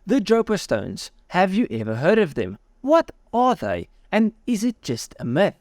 The Dropa Stones. Have you ever heard of them? What are they? And is it just a myth?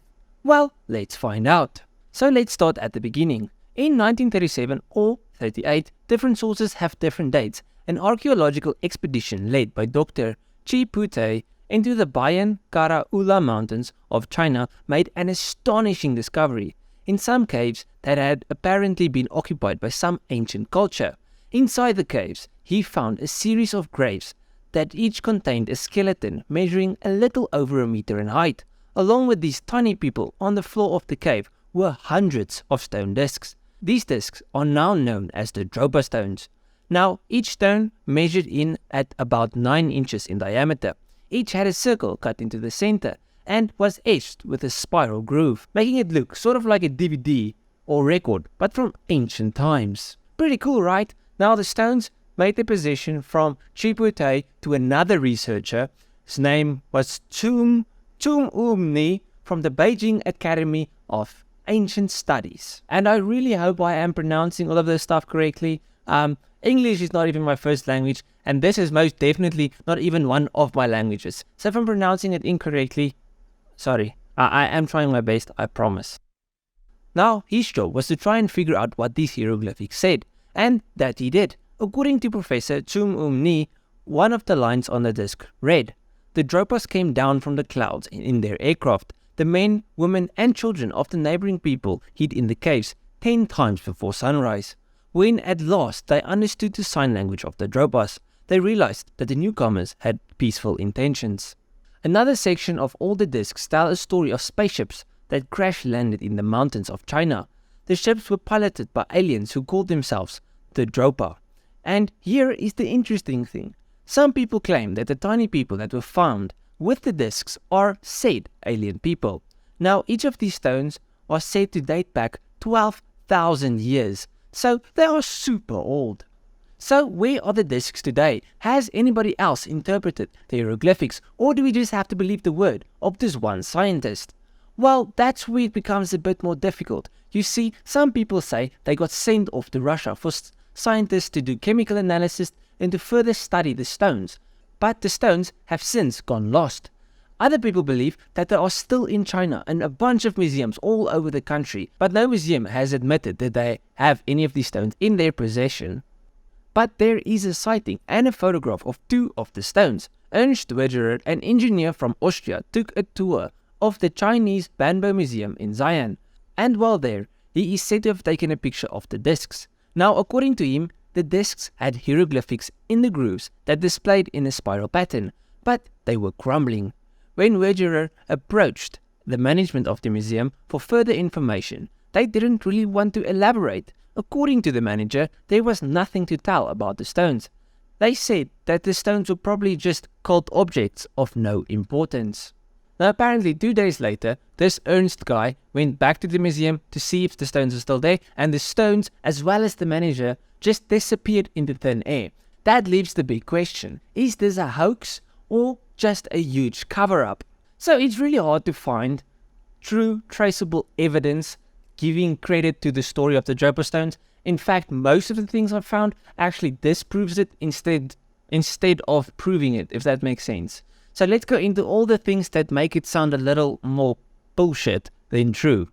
Well, let's find out. So let's start at the beginning. In 1937 or 38, different sources have different dates. An archaeological expedition led by Dr. Pu Tei into the Baian-Kara-Ula mountains of China made an astonishing discovery. In some caves that had apparently been occupied by some ancient culture. Inside the caves, he found a series of graves that each contained a skeleton measuring a little over a meter in height. Along with these tiny people on the floor of the cave were hundreds of stone discs. These discs are now known as the Dropa Stones. Now, each stone measured in at about 9 inches in diameter. Each had a circle cut into the center and was etched with a spiral groove, making it look sort of like a DVD or record, but from ancient times. Pretty cool, right? Now the stones made their position from Pu Tei to another researcher. His name was Pu Tei from the Beijing Academy of Ancient Studies. And I really hope I am pronouncing all of this stuff correctly. English is not even my first language, and this is most definitely not even one of my languages. So if I'm pronouncing it incorrectly, sorry. I am trying my best, I promise. Now, his job was to try and figure out what these hieroglyphics said, and that he did. According to Professor Ni, one of the lines on the disc read, "The Dropas came down from the clouds in their aircraft. The men, women and children of the neighboring people hid in the caves 10 times before sunrise. When at last they understood the sign language of the Dropas, they realized that the newcomers had peaceful intentions." Another section of all the discs tell a story of spaceships that crash-landed in the mountains of China. The ships were piloted by aliens who called themselves the Dropa. And here is the interesting thing. Some people claim that the tiny people that were found with the discs are said alien people. Now, each of these stones are said to date back 12,000 years, so they are super old. So where are the discs today? Has anybody else interpreted the hieroglyphics, or do we just have to believe the word of this one scientist? Well, that's where it becomes a bit more difficult. You see, some people say they got sent off to Russia for scientists to do chemical analysis and to further study the stones, but the stones have since gone lost. Other people believe that they are still in China and a bunch of museums all over the country, but no museum has admitted that they have any of these stones in their possession. But there is a sighting and a photograph of 2 of the stones. Ernst Wergerer, an engineer from Austria, took a tour of the Chinese Bamboo Museum in Xi'an, and while there, he is said to have taken a picture of the discs. Now, according to him, the discs had hieroglyphics in the grooves that displayed in a spiral pattern, but they were crumbling. When Wergerer approached the management of the museum for further information, they didn't really want to elaborate. According to the manager, there was nothing to tell about the stones. They said that the stones were probably just cult objects of no importance. Now apparently 2 days later, this Ernst guy went back to the museum to see if the stones were still there, and the stones, as well as the manager, just disappeared into thin air. That leaves the big question, is this a hoax or just a huge cover-up? So it's really hard to find true traceable evidence giving credit to the story of the Dropa Stones. In fact, most of the things I've found actually disproves it instead of proving it, if that makes sense. So let's go into all the things that make it sound a little more bullshit than true.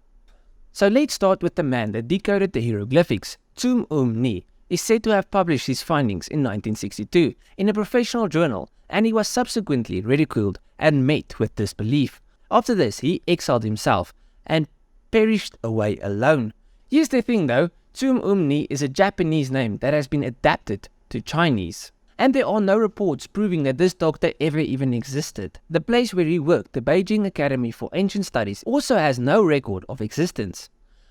So let's start with the man that decoded the hieroglyphics. Ni is said to have published his findings in 1962 in a professional journal, and he was subsequently ridiculed and met with disbelief. After this, he exiled himself and perished away alone. Here's the thing though, Ni is a Japanese name that has been adapted to Chinese. And there are no reports proving that this doctor ever even existed. The place where he worked, the Beijing Academy for Ancient Studies, also has no record of existence.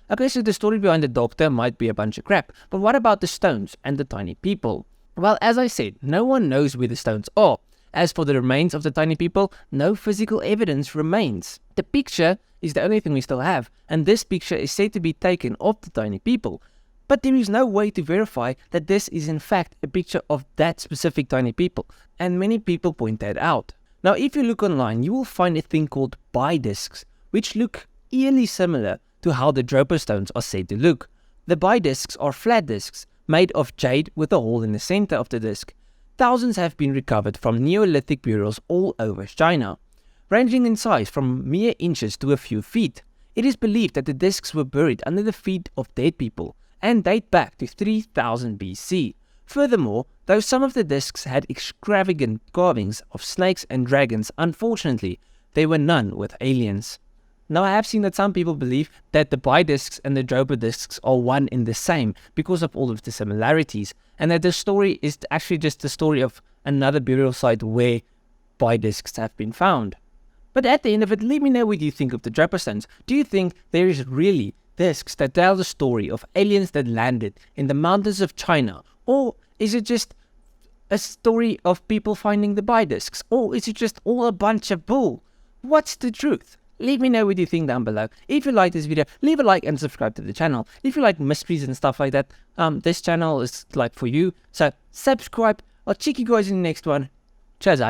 Okay, so the story behind the doctor might be a bunch of crap, but what about the stones and the tiny people? Well, as I said, no one knows where the stones are. As for the remains of the tiny people, no physical evidence remains. The picture is the only thing we still have, and this picture is said to be taken of the tiny people. But there is no way to verify that this is in fact a picture of that specific tiny people, and many people point that out. Now if you look online, you will find a thing called bi-discs, which look eerily similar to how the Dropa Stones are said to look. The bi-discs are flat discs made of jade with a hole in the center of the disc. thousands have been recovered from Neolithic burials all over China, ranging in size from mere inches to a few feet. It is believed that the discs were buried under the feet of dead people and date back to 3000 BC. Furthermore, though some of the discs had extravagant carvings of snakes and dragons, unfortunately, there were none with aliens. Now, I have seen that some people believe that the Bai discs and the Dropa discs are one in the same because of all of the similarities, and that the story is actually just the story of another burial site where Bai discs have been found. But at the end of it, let me know what you think of the Dropa Stones. Do you think there is really discs that tell the story of aliens that landed in the mountains of China? Or is it just a story of people finding the Bai discs? Or is it just all a bunch of bull? What's the truth? Let me know what you think down below. If you like this video, leave a like and subscribe to the channel. If you like mysteries and stuff like that, this channel is like for you. So subscribe. I'll check you guys in the next one. Cheers,